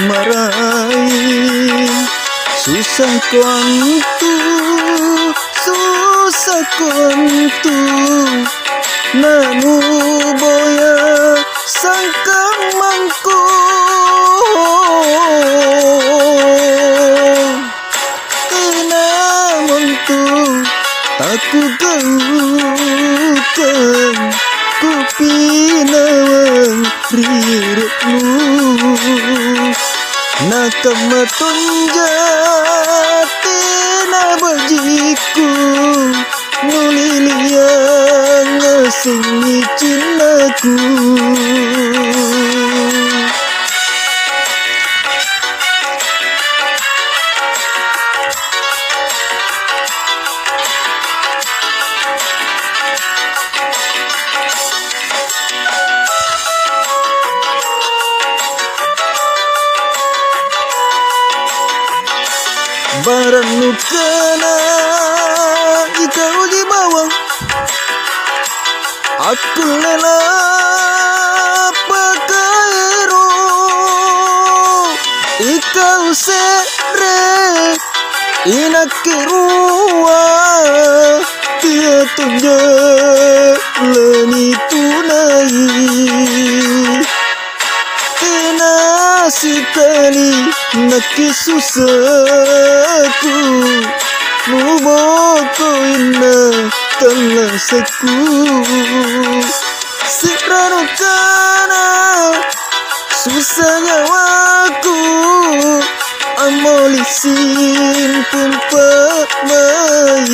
marahin. Susah kontu nanu boya sangkang mangko. Namun tu aku gaukan ku pinawang rirukmu nakamatunjati na bajiku nuliliang ngasing cinaku. Barang nukana ikaw di bawang aku lela pakairo ikaw sere inakirua tia tunjalani tunai sekali nakisusaku muboko ina talasaku sirano kana susah nyawaku amolisin pumpak mai.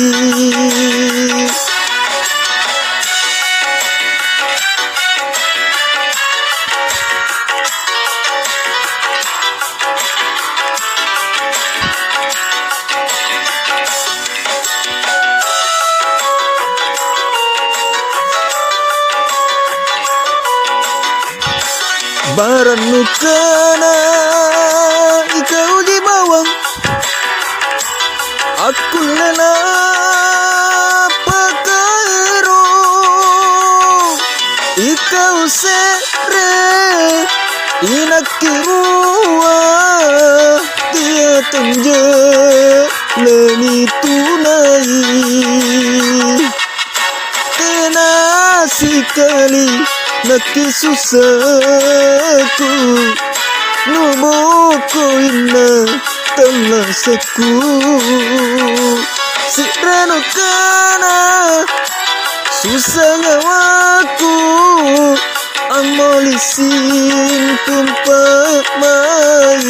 Barang nukana ikaw di bawang aku lela pakairo ikaw sere inakirua tia tunjalani tunai sekali nakisusaku nuboko ina talasaku sirano kana susah nyawaku amolisin tumpak mai.